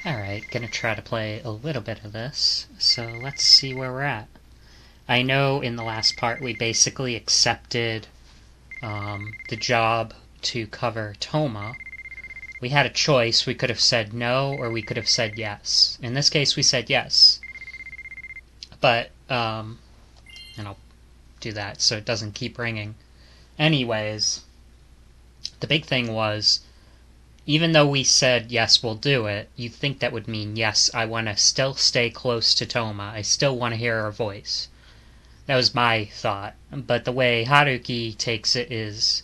Alright, gonna try to play a little bit of this, so let's see where we're at. I know in the last part we basically accepted the job to cover Toma. We had a choice. We could have said no, or we could have said yes. In this case, we said yes. But, and I'll do that so it doesn't keep ringing. Anyways, the big thing was, even though we said yes, we'll do it, you think that would mean yes, I want to still stay close to Toma. I still want to hear her voice. That was my thought. But the way Haruki takes it is,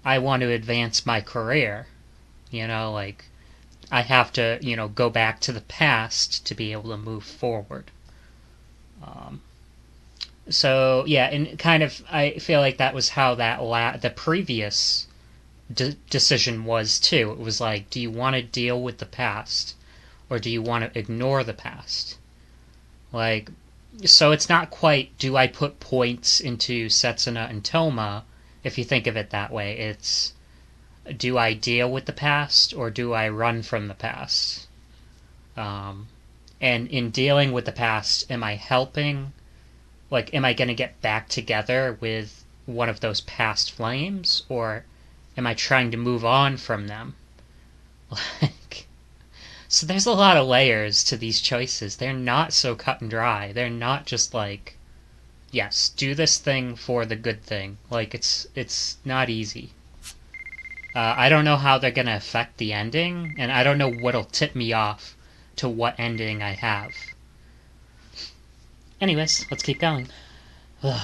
I want to advance my career. You know, like, I have to, go back to the past to be able to move forward. So, yeah, and kind of, I feel like that was how the previous decision was, too. It was like, do you want to deal with the past, or do you want to ignore the past? Like, so it's not quite, do I put points into Setsuna and Toma, if you think of it that way. It's, do I deal with the past, or do I run from the past? And in dealing with the past, am I helping? Like, am I going to get back together with one of those past flames, or am I trying to move on from them? Like, so there's a lot of layers to these choices. They're not so cut and dry. They're not just like, yes, do this thing for the good thing. Like, it's not easy. I don't know how they're going to affect the ending, and I don't know what'll tip me off to what ending I have. Anyways, let's keep going. 8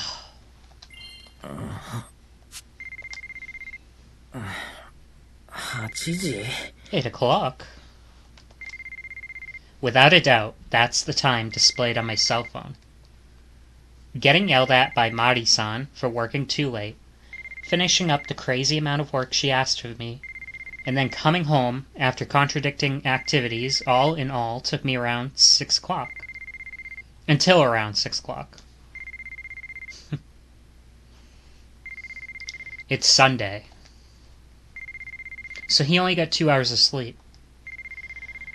時 8 o'clock. Without a doubt, that's the time displayed on my cell phone. Getting yelled at by Mari-san for working too late, finishing up the crazy amount of work she asked of me, and then coming home after contradicting activities, all in all took me around 6 o'clock. Until around 6 o'clock. It's Sunday. So he only got 2 hours of sleep.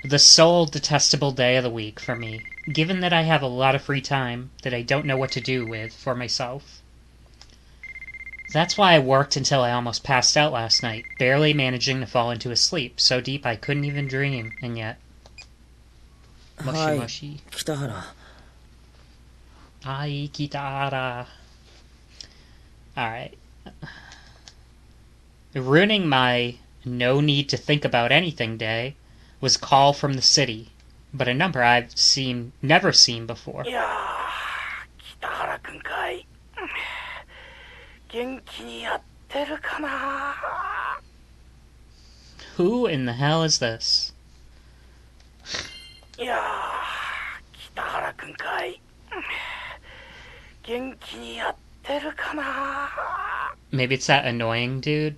The sole detestable day of the week for me, given that I have a lot of free time that I don't know what to do with for myself. That's why I worked until I almost passed out last night, barely managing to fall into a sleep so deep I couldn't even dream, and yet... Moshi moshi. 北原 Ai Kitahara. Alright. Ruining my no need to think about anything day was a call from the city, but a number I've never seen before. いやー、北原くんかい。元気にやってるかな。 Who in the hell is this? いやー、北原くんかい。元気にやってるかな。 Maybe it's that annoying dude?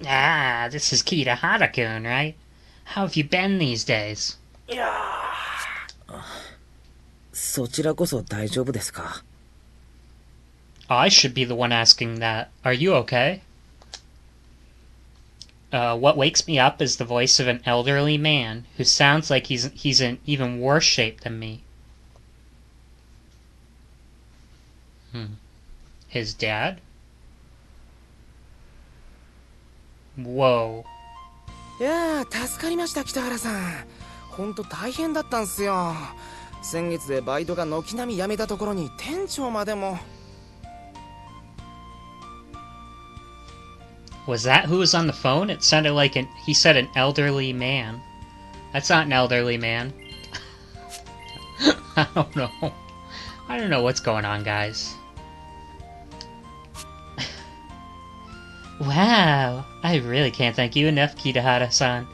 Ah, this is Kitahara-kun, right? How have you been these days? いやー、そちらこそ大丈夫ですか I should be the one asking that. Are you okay? What wakes me up is the voice of an elderly man who sounds like he's in even worse shape than me. His dad? Whoa. いやー、助かりました北原さん。ほんと大変だったんすよ。先月でバイトが軒並み辞めたところに店長までも。 Was that who was on the phone? It sounded like he said an elderly man. That's not an elderly man. I don't know. I don't know what's going on, guys. Wow, I really can't thank you enough, Kitahara-san.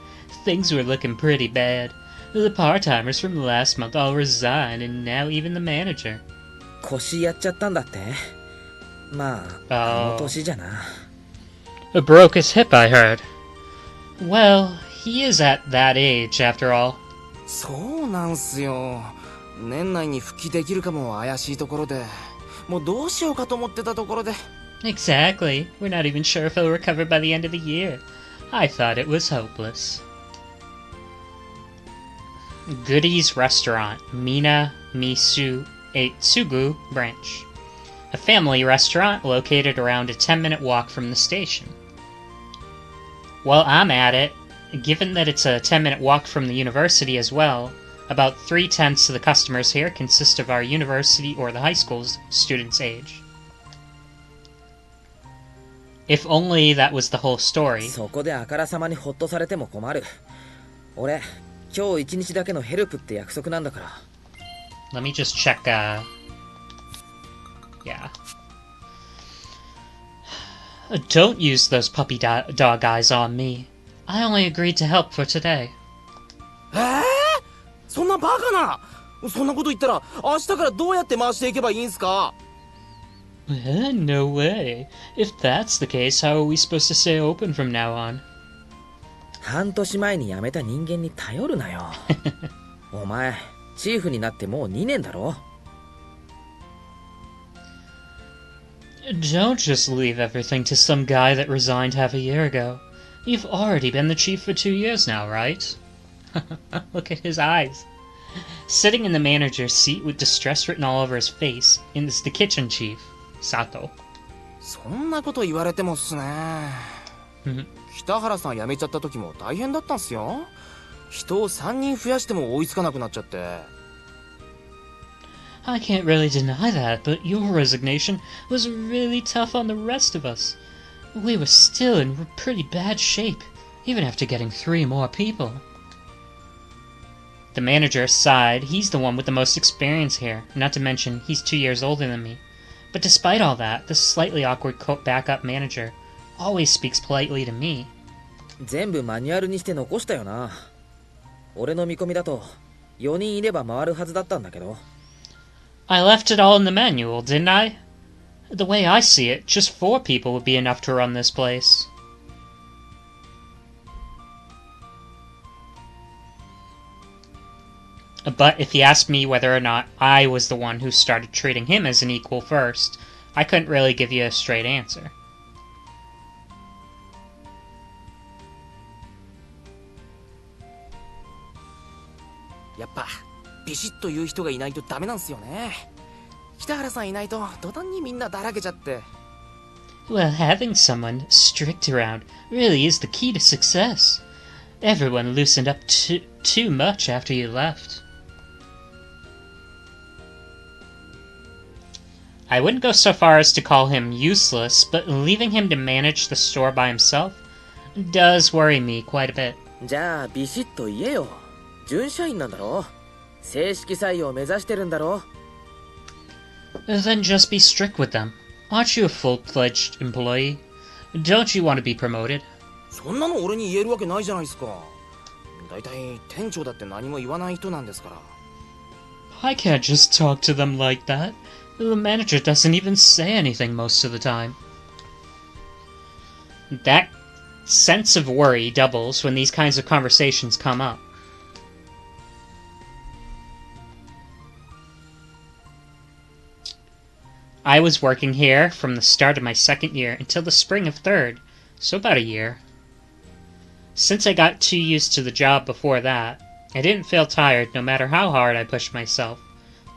Things were looking pretty bad. The part-timers from last month all resigned, and now even the manager. 腰やっちゃったんだってまあ、あの年じゃな。Broke his hip, I heard. Well, he is at that age, after all. そうなんすよ。年内に復帰できるかも怪しいところで、もうどうしようかと思ってたところで。 Exactly. We're not even sure if he'll recover by the end of the year. I thought it was hopeless. Goodies Restaurant, Mina Misu Tsugu Branch. A family restaurant located around a 10-minute walk from the station. While I'm at it, given that it's a 10-minute walk from the university as well, about 3/10 of the customers here consist of our university or the high school's students' age. If only that was the whole story. そこであからさまにほっとされても困る。俺、今日一日だけのヘルプって約束なんだから。Let me just check, yeah. Don't use those puppy dog eyes on me. I only agreed to help for today. そんなバカな。そんなこと言ったら明日からどうやって回していけばいいんすか。No way. If that's the case, how are we supposed to stay open from now on? 半年前に辞めた人間に頼るなよ。お前、チーフになってもう2年だろ。Don't just leave everything to some guy that resigned half a year ago. You've already been the chief for 2 years now, right? Look at his eyes. Sitting in the manager's seat with distress written all over his face is the kitchen chief, Sato. そんなこと言われてもっすね。北原さん辞めちゃった時も大変だったんすよ。人を3人増やしても追いつかなくなっちゃって。I can't really deny that, but your resignation was really tough on the rest of us. We were still in pretty bad shape, even after getting 3 more people. The manager sighed. He's the one with the most experience here, not to mention he's 2 years older than me. But despite all that, the slightly awkward backup manager always speaks politely to me. 全部マニュアルにして残したよな。俺の見込みだと4人いれば回るはずだったんだけど。I left it all in the manual, didn't I? The way I see it, just 4 people would be enough to run this place. But if he asked me whether or not I was the one who started treating him as an equal first, I couldn't really give you a straight answer. やっぱビシッと言う人がいないとダメなんすよね。北原さんいないと途端にみんなだらけちゃって。Well, having someone strict around really is the key to success. Everyone loosened up too much after you left. I wouldn't go so far as to call him useless, but leaving him to manage the store by himself does worry me quite a bit. じゃあビシッと言えよ。準社員なんだろ。正式採用目指してるんだろ。Then just be strict with them. Aren't you a full-fledged employee? Don't you want to be promoted? そんなの俺に言えるわけないじゃないですか。だいたい店長だって何も言わない人なんですから。I can't just talk to them like that. The manager doesn't even say anything most of the time. That sense of worry doubles when these kinds of conversations come up. I was working here from the start of my 2nd year until the spring of 3rd, so about a year. Since I got too used to the job before that, I didn't feel tired no matter how hard I pushed myself.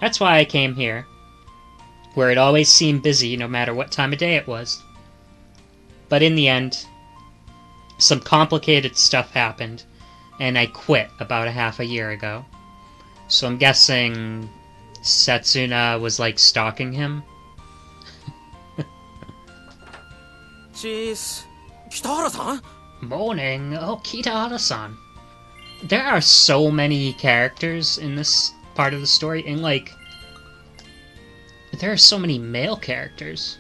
That's why I came here, where it always seemed busy no matter what time of day it was. But in the end, some complicated stuff happened, and I quit about a half a year ago. So I'm guessing Setsuna was like stalking him? チース、北原さん Morning, oh Kitahara-san. There are so many characters in this part of the story, and like, there are so many male characters.